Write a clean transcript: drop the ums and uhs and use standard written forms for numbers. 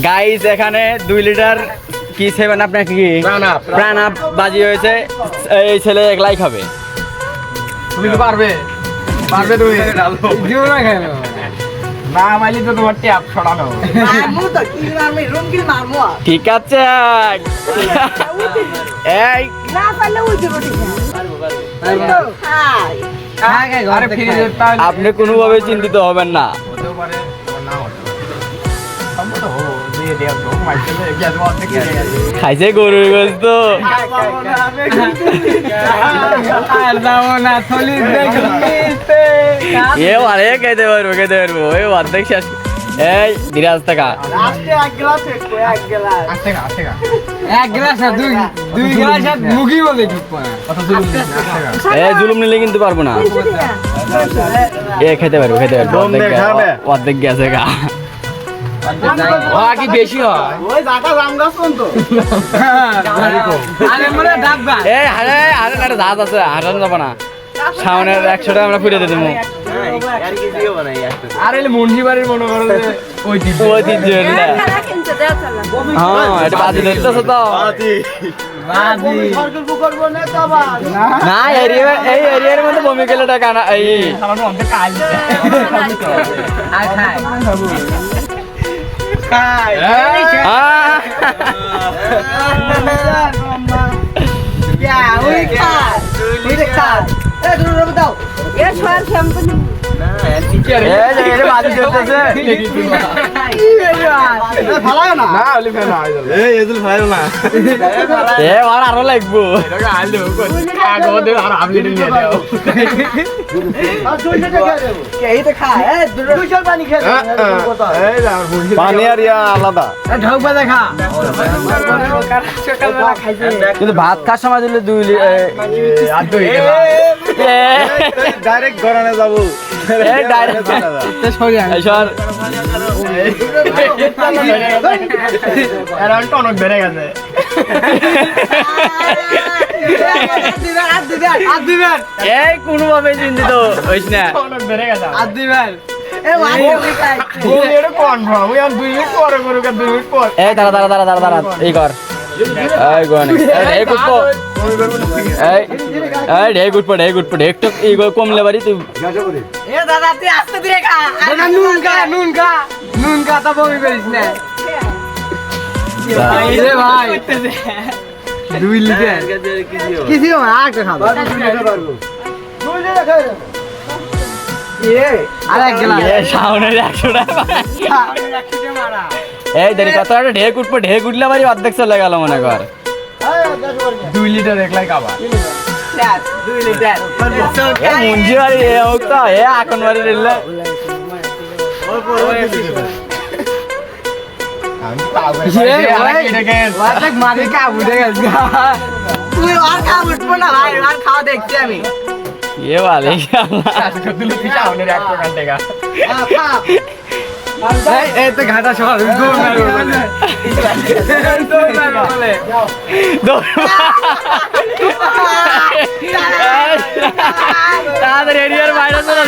Guys এখানে 2 litre কি seven আপনার কি প্রাণ আপ বাজি হয়েছে। এই ছেলে একলাই খাবে। তুমি তো পারবে তুমি জিও না খাবে না মাইলি তো তোমার ট্যাপ ছড়ানো মারমু তো কি মারমু রুম কি মারমু ঠিক আছে। এই না পারলে ওই যে রুটি খাই আরে ফ্রিজের তাহলে আপনি কোনোভাবে চিন্তিত হবেন না। হতেও পারে আবার নাও হতে পারে সম্ভবত হবো দিয়ে দেব তো মাইকেলে গ্যাস বন্ধ করে গেছে খাইছে গরুর গোশত। না থলি দেখতে এ আরে খেতে পারবো ওই অর্ধেক শেষ। এই বিরাজ টাকা লাস্টে এক গ্লাস এক গ্লাস আস্তে খা এক গ্লাস আর দুই গ্লাস আর মুগি বলে কি কত জুলুম এই জুলুম নিলে কিন্তু পারবো না। এ খেতে পারবো অর্ধেক গেছে গা। কি বেশি হয় ওই জায়গা জাম গাছ কোন তো আরে মনে ডাববা এই হারে হারে না জাহাজ আছে হারানো যাবো না। সামনের 100 টাকা আমরা ফিরে দেবো। আরে মুন্ডি বাড়ির মনে করো যে ওই দিন হ্যাঁ এটা বাজি ধরতেছে তো সরকার করব না তো আবার না এই এরিয়ার মধ্যে বমি গেলে টাকা না এই আমার অনেক কাজ আর খাই ওই খা এ দূর দাও এ ছয় শ্যাম্পু বাজি ধরতেছে। ভালো না না ওলি ফেলা এই এদুল ফাইল না এ আর আরো লাগবো। এটা আলু আগো দে আর আমলি নিয়ে দাও আর দুই লিটার খেয়ে দেবো এই তো খা এ দুই জল পানি খেয়ে এই না মুন্ডি পানি আর ইয়া আলাদা। ঢোকবা দেখা সকালবেলা খাইছে কিন্তু ভাত খাওয়ার সময় দিলে 2 আর দুই ডাইরেক্ট গরানে যাবো অনেক বেড়ে গেছে এই কোনোভাবে চিন্তিত হইস না। অনেক বেড়ে গেছে এ ভাই কনফার্ম ওই 2 মিনিট পরে করুক 2 মিনিট পর এই দাঁড়া এই কর এই গোনে এই কুটপো এই গুড একটু এই কমলে বাড়ি তুই এ দাদা তুই আস্তে ধীরে খা নুন কা তা বমি করিস না রে ভাই 2 লিটার কিছু আর খাবো 2 লিটার খেয়ে আর এক গ্লাস সামনের 100 টাকা এই দেরি কত একটা ঢেক উঠলে বাড়ি অর্ধেক চলে গেল মনে কর। 2 লিটার একলাই খাবা 2 লিটার এ মুঞ্জি বাড়ি এ হোক তো এ এখন বাড়ি রেলে মারি কা উঠে গেছে তুই আর খা উঠবো না ভাই আর খাওয়া দেখছি আমি এ ভালো খা এই তো ঘাটা সর তাদের এরিয়ার বাইরে চলে